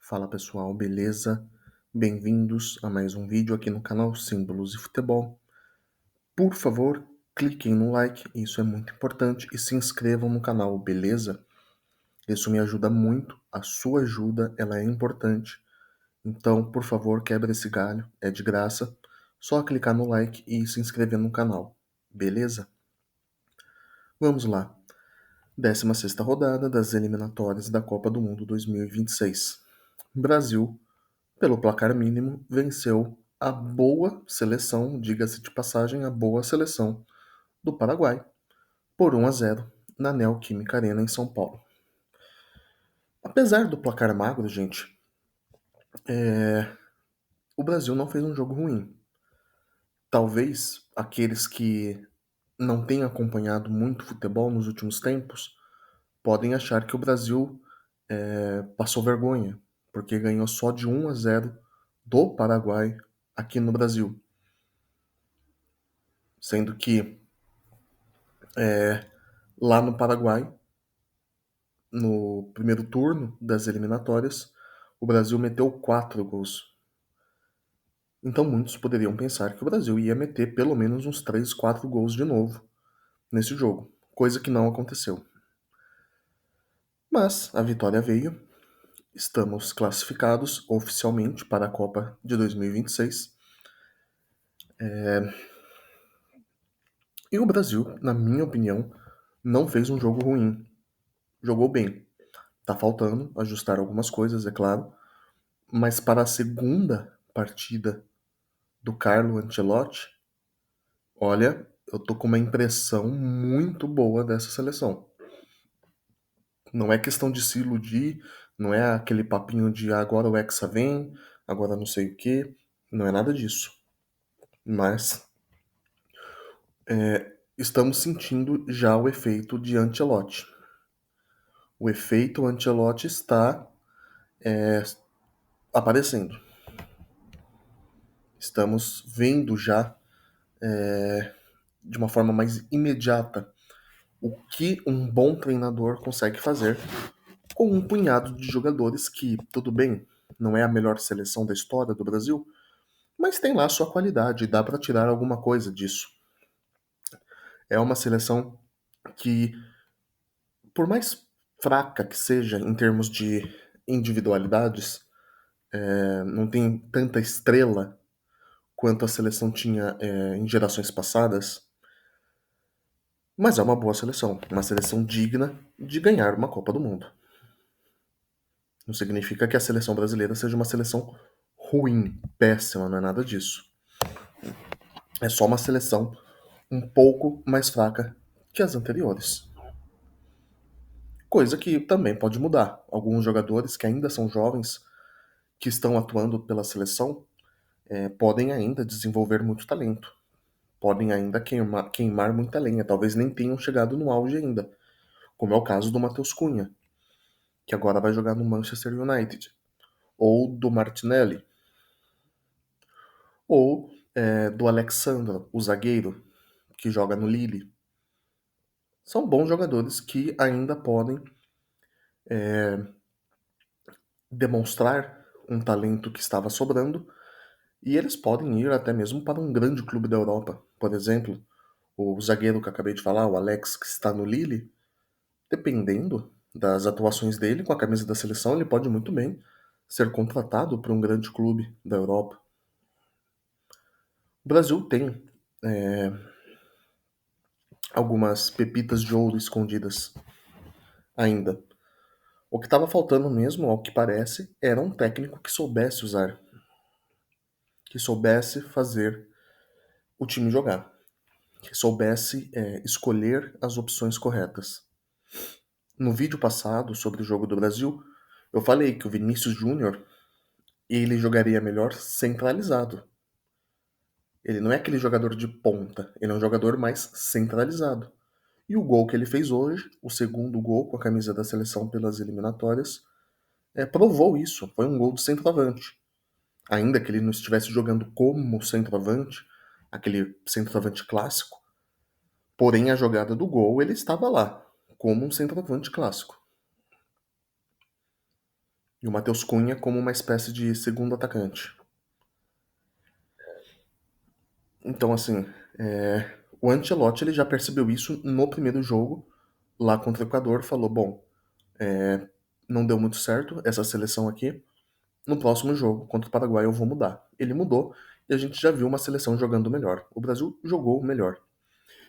Fala pessoal, beleza? Bem-vindos a mais um vídeo aqui no canal Símbolos e Futebol. Por favor, cliquem no like, isso é muito importante, e se inscrevam no canal, beleza? Isso me ajuda muito, a sua ajuda ela é importante. Então, por favor, quebra esse galho, é de graça. Só clicar no like e se inscrever no canal, beleza? Vamos lá. 16ª rodada das eliminatórias da Copa do Mundo 2026. Brasil, pelo placar mínimo, venceu a boa seleção, diga-se de passagem, a boa seleção do Paraguai, por 1-0 na Neoquímica Arena em São Paulo. Apesar do placar magro, gente, o Brasil não fez um jogo ruim. Talvez aqueles que não têm acompanhado muito futebol nos últimos tempos podem achar que o Brasil passou vergonha, porque ganhou só de 1-0 do Paraguai aqui no Brasil. Sendo que lá no Paraguai, no primeiro turno das eliminatórias, o Brasil meteu 4 gols. Então muitos poderiam pensar que o Brasil ia meter pelo menos uns 3, 4 gols de novo nesse jogo, coisa que não aconteceu. Mas a vitória veio, estamos classificados oficialmente para a Copa de 2026. E o Brasil, na minha opinião, não fez um jogo ruim. Jogou bem. Tá faltando ajustar algumas coisas, é claro, mas para a segunda partida do Carlo Ancelotti, olha, eu tô com uma impressão muito boa dessa seleção. Não é questão de se iludir, não é aquele papinho de agora o Hexa vem, agora não sei o que, não é nada disso. Mas estamos sentindo já o efeito de Ancelotti. O efeito Ancelotti está aparecendo. Estamos vendo já de uma forma mais imediata o que um bom treinador consegue fazer com um punhado de jogadores que, tudo bem, não é a melhor seleção da história do Brasil, mas tem lá sua qualidade e dá para tirar alguma coisa disso. É uma seleção que, por mais fraca que seja em termos de individualidades, não tem tanta estrela quanto a seleção tinha em gerações passadas, mas é uma boa seleção, uma seleção digna de ganhar uma Copa do Mundo. Não significa que a seleção brasileira seja uma seleção ruim, péssima, não é nada disso. É só uma seleção um pouco mais fraca que as anteriores. Coisa que também pode mudar. Alguns jogadores que ainda são jovens, que estão atuando pela seleção, podem ainda desenvolver muito talento. Podem ainda queimar muita lenha. Talvez nem tenham chegado no auge ainda. Como é o caso do Matheus Cunha, que agora vai jogar no Manchester United. Ou do Martinelli. Ou do Alexandre, o zagueiro, que joga no Lille. São bons jogadores que ainda podem demonstrar um talento que estava sobrando e eles podem ir até mesmo para um grande clube da Europa. Por exemplo, o zagueiro que eu acabei de falar, o Alex, que está no Lille, dependendo das atuações dele com a camisa da seleção, ele pode muito bem ser contratado para um grande clube da Europa. O Brasil tem algumas pepitas de ouro escondidas ainda. O que estava faltando mesmo, ao que parece, era um técnico que soubesse usar, que soubesse fazer o time jogar, que soubesse escolher as opções corretas. No vídeo passado sobre o jogo do Brasil, eu falei que o Vinícius Júnior ele jogaria melhor centralizado. Ele não é aquele jogador de ponta, ele é um jogador mais centralizado. E o gol que ele fez hoje, o segundo gol com a camisa da seleção pelas eliminatórias, provou isso. Foi um gol de centroavante. Ainda que ele não estivesse jogando como centroavante, aquele centroavante clássico, porém a jogada do gol ele estava lá, como um centroavante clássico. E o Matheus Cunha como uma espécie de segundo atacante. Então, assim, o Ancelotti ele já percebeu isso no primeiro jogo, lá contra o Equador, falou, bom, não deu muito certo essa seleção aqui, no próximo jogo, contra o Paraguai, eu vou mudar. Ele mudou e a gente já viu uma seleção jogando melhor. O Brasil jogou melhor.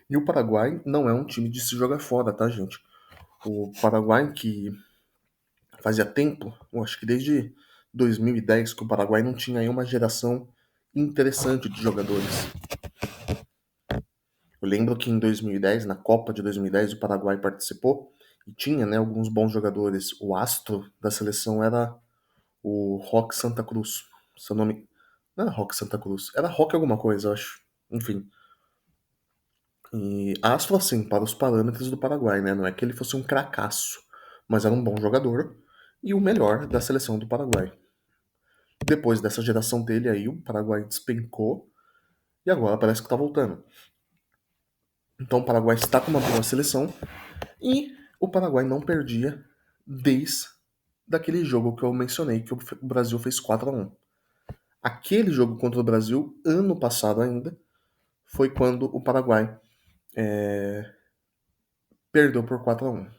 E o Paraguai não é um time de se jogar fora, tá, gente? O Paraguai, que fazia tempo, eu acho que desde 2010, que o Paraguai não tinha aí uma geração interessante de jogadores. Eu lembro que em 2010, na Copa de 2010, o Paraguai participou e tinha, né, alguns bons jogadores. O astro da seleção era o Roque Santa Cruz. Seu nome não era Roque Santa Cruz, era Roque alguma coisa, eu acho. Enfim. E astro, assim, para os parâmetros do Paraguai, né? Não é que ele fosse um cracaço, mas era um bom jogador e o melhor da seleção do Paraguai. Depois dessa geração dele aí, o Paraguai despencou e agora parece que tá voltando. Então o Paraguai está com uma boa seleção e o Paraguai não perdia desde daquele jogo que eu mencionei, que o Brasil fez 4-1. Aquele jogo contra o Brasil, ano passado ainda, foi quando o Paraguai perdeu por 4-1.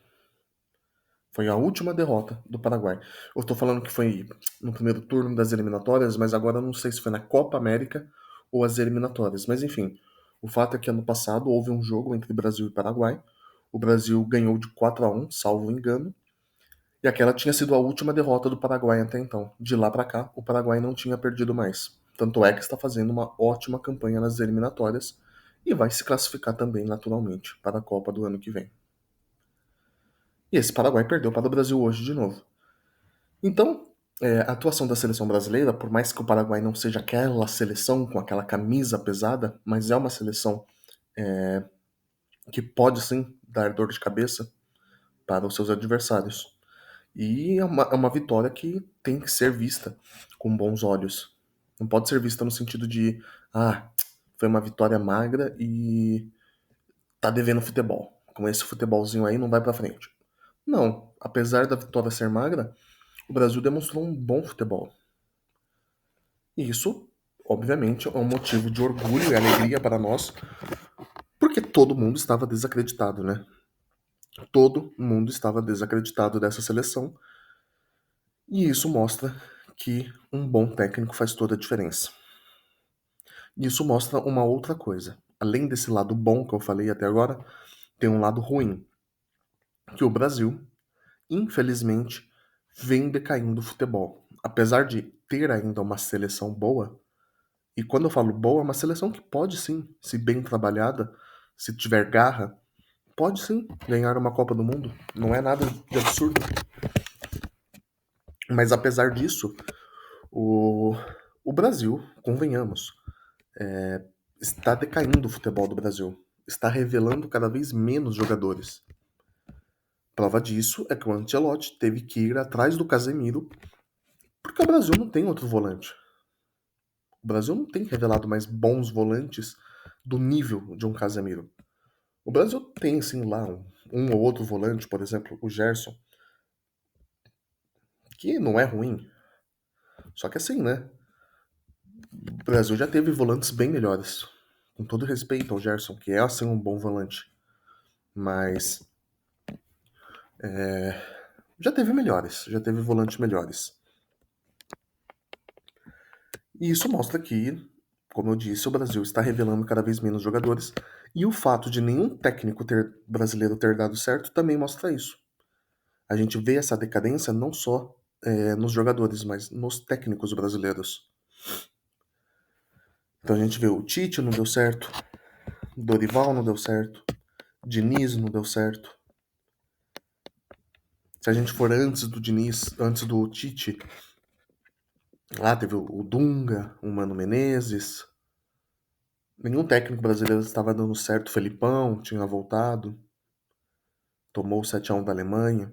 Foi a última derrota do Paraguai. Eu estou falando que foi no primeiro turno das eliminatórias, mas agora eu não sei se foi na Copa América ou as eliminatórias. Mas enfim, o fato é que ano passado houve um jogo entre Brasil e Paraguai. O Brasil ganhou de 4-1, salvo engano. E aquela tinha sido a última derrota do Paraguai até então. De lá para cá, o Paraguai não tinha perdido mais. Tanto é que está fazendo uma ótima campanha nas eliminatórias e vai se classificar também naturalmente para a Copa do ano que vem. E esse Paraguai perdeu para o Brasil hoje de novo. Então, a atuação da seleção brasileira, por mais que o Paraguai não seja aquela seleção com aquela camisa pesada, mas é uma seleção que pode sim dar dor de cabeça para os seus adversários. E é uma vitória que tem que ser vista com bons olhos. Não pode ser vista no sentido de, foi uma vitória magra e tá devendo futebol. Com esse futebolzinho aí não vai pra frente. Não, apesar da vitória ser magra, o Brasil demonstrou um bom futebol. E isso, obviamente, é um motivo de orgulho e alegria para nós, porque todo mundo estava desacreditado, né? Todo mundo estava desacreditado dessa seleção, e isso mostra que um bom técnico faz toda a diferença. E isso mostra uma outra coisa. Além desse lado bom que eu falei até agora, tem um lado ruim, que o Brasil, infelizmente, vem decaindo o futebol. Apesar de ter ainda uma seleção boa, e quando eu falo boa, é uma seleção que pode sim, se bem trabalhada, se tiver garra, pode sim ganhar uma Copa do Mundo. Não é nada de absurdo. Mas apesar disso, o, o Brasil, convenhamos, está decaindo o futebol do Brasil. Está revelando cada vez menos jogadores. Prova disso é que o Ancelotti teve que ir atrás do Casemiro, porque o Brasil não tem outro volante. O Brasil não tem revelado mais bons volantes do nível de um Casemiro. O Brasil tem, sim, lá um ou outro volante, por exemplo, o Gerson, que não é ruim. Só que assim, né? O Brasil já teve volantes bem melhores. Com todo respeito ao Gerson, que é assim um bom volante. Mas já teve melhores, já teve volantes melhores. E isso mostra que, como eu disse, o Brasil está revelando cada vez menos jogadores. E o fato de nenhum técnico brasileiro ter dado certo também mostra isso. A gente vê essa decadência não só nos jogadores, mas nos técnicos brasileiros. Então a gente vê o Tite não deu certo, Dorival não deu certo, Diniz não deu certo. Se a gente for antes do Diniz, antes do Tite, lá teve o Dunga, o Mano Menezes. Nenhum técnico brasileiro estava dando certo. O Felipão tinha voltado, tomou o 7-1 da Alemanha.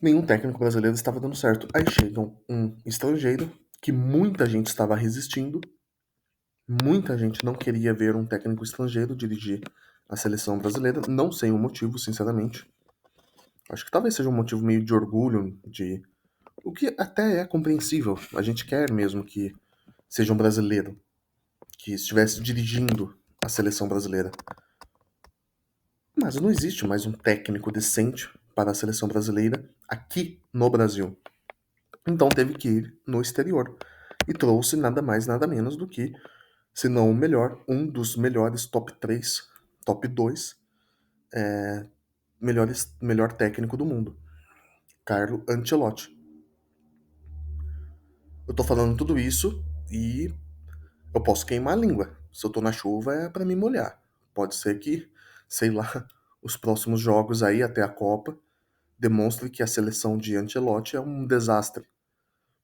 Nenhum técnico brasileiro estava dando certo. Aí chega um estrangeiro que muita gente estava resistindo. Muita gente não queria ver um técnico estrangeiro dirigir a seleção brasileira. Não sei o motivo, sinceramente. Acho que talvez seja um motivo meio de orgulho, de o que até é compreensível. A gente quer mesmo que seja um brasileiro que estivesse dirigindo a seleção brasileira. Mas não existe mais um técnico decente para a seleção brasileira aqui no Brasil. Então teve que ir no exterior e trouxe nada mais, nada menos do que, se não o melhor, um dos melhores top 3, top 2 melhor técnico do mundo, Carlo Ancelotti. Eu tô falando tudo isso e eu posso queimar a língua. Se eu tô na chuva é pra me molhar. Pode ser que, sei lá, os próximos jogos aí até a Copa demonstrem que a seleção de Ancelotti é um desastre.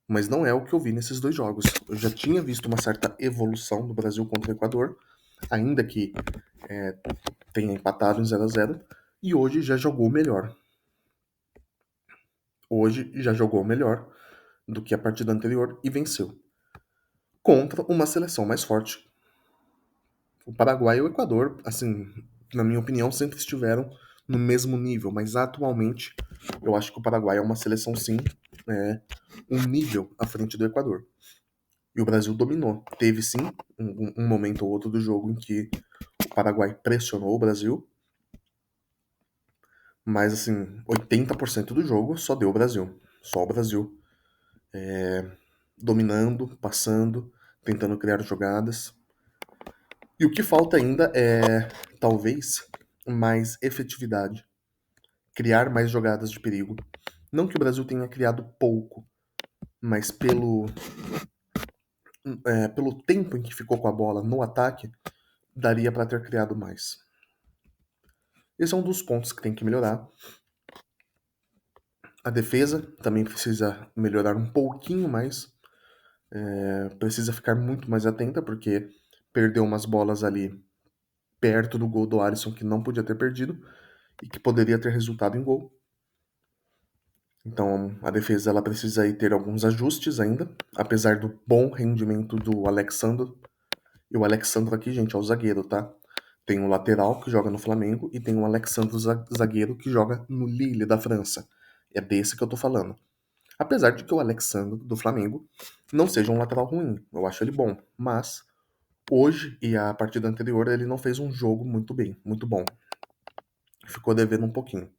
Mas não é o que eu vi nesses dois jogos. Eu já tinha visto uma certa evolução do Brasil contra o Equador, ainda que tenha empatado em 0-0, e hoje já jogou melhor. Hoje já jogou melhor do que a partida anterior e venceu. Contra uma seleção mais forte. O Paraguai e o Equador, assim, na minha opinião, sempre estiveram no mesmo nível, mas atualmente eu acho que o Paraguai é uma seleção, sim, um nível à frente do Equador. E o Brasil dominou. Teve, sim, um momento ou outro do jogo em que o Paraguai pressionou o Brasil, mas, assim, 80% do jogo só deu o Brasil. Só o Brasil dominando, passando, tentando criar jogadas. E o que falta ainda é, talvez, mais efetividade. Criar mais jogadas de perigo. Não que o Brasil tenha criado pouco, mas pelo tempo em que ficou com a bola no ataque, daria para ter criado mais. Esse é um dos pontos que tem que melhorar. A defesa também precisa melhorar um pouquinho mais. Precisa ficar muito mais atenta, porque perdeu umas bolas ali perto do gol do Alisson que não podia ter perdido e que poderia ter resultado em gol. Então a defesa ela precisa aí ter alguns ajustes ainda, apesar do bom rendimento do Alexandre. E o Alexandre aqui, gente, é o zagueiro, tá? Tem um lateral que joga no Flamengo e tem um Alexandre zagueiro que joga no Lille da França. É desse que eu tô falando. Apesar de que o Alexandre do Flamengo não seja um lateral ruim, eu acho ele bom, mas hoje e a partida anterior ele não fez um jogo muito bem, muito bom. Ficou devendo um pouquinho.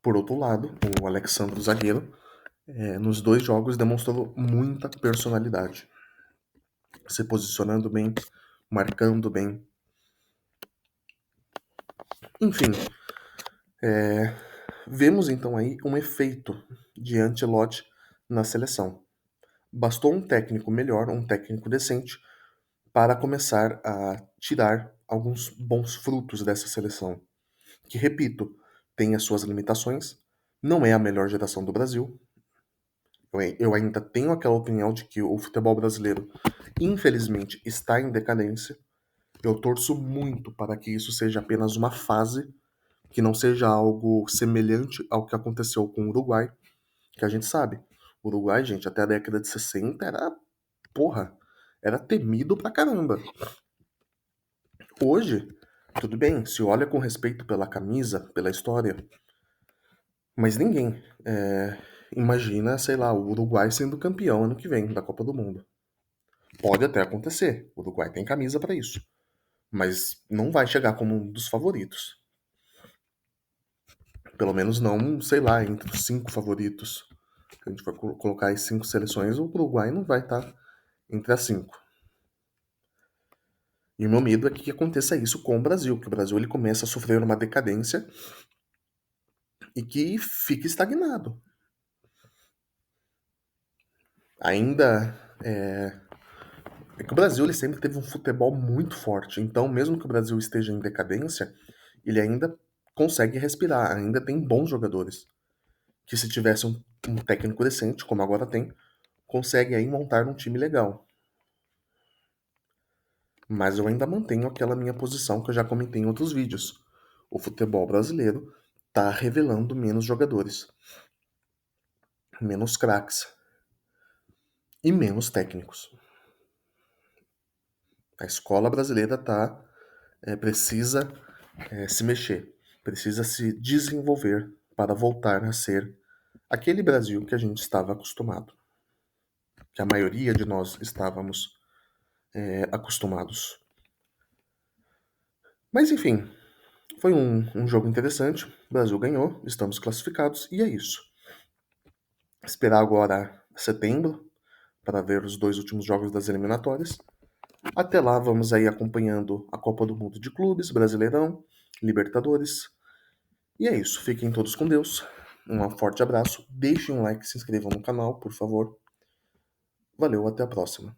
Por outro lado, o Alexandre zagueiro nos dois jogos demonstrou muita personalidade, se posicionando bem, marcando bem. Enfim, vemos então aí um efeito de Ancelotti na seleção. Bastou um técnico melhor, um técnico decente, para começar a tirar alguns bons frutos dessa seleção. Que, repito, tem as suas limitações, não é a melhor geração do Brasil. Eu ainda tenho aquela opinião de que o futebol brasileiro, infelizmente, está em decadência. Eu torço muito para que isso seja apenas uma fase, que não seja algo semelhante ao que aconteceu com o Uruguai, que a gente sabe. O Uruguai, gente, até a década de 60 era, porra, era temido pra caramba. Hoje, tudo bem, se olha com respeito pela camisa, pela história, mas ninguém imagina, sei lá, o Uruguai sendo campeão ano que vem da Copa do Mundo. Pode até acontecer, o Uruguai tem camisa pra isso, mas não vai chegar como um dos favoritos. Pelo menos não, sei lá, entre os 5 favoritos. Se a gente for colocar as 5 seleções, o Uruguai não vai estar entre as 5. E o meu medo é que aconteça isso com o Brasil, que o Brasil ele comece a sofrer uma decadência e que fique estagnado. Ainda é que o Brasil ele sempre teve um futebol muito forte, então mesmo que o Brasil esteja em decadência, ele ainda consegue respirar, ainda tem bons jogadores. Que se tivesse um técnico decente, como agora tem, consegue aí montar um time legal. Mas eu ainda mantenho aquela minha posição que eu já comentei em outros vídeos. O futebol brasileiro tá revelando menos jogadores, menos craques e menos técnicos. A escola brasileira precisa se mexer, precisa se desenvolver para voltar a ser aquele Brasil que a gente estava acostumado, que a maioria de nós estávamos acostumados. Mas enfim, foi um jogo interessante. O Brasil ganhou, estamos classificados e é isso. Esperar agora setembro para ver os 2 últimos jogos das eliminatórias. Até lá, vamos aí acompanhando a Copa do Mundo de Clubes, Brasileirão, Libertadores. E é isso. Fiquem todos com Deus. Um forte abraço. Deixem um like, se inscrevam no canal, por favor. Valeu, até a próxima.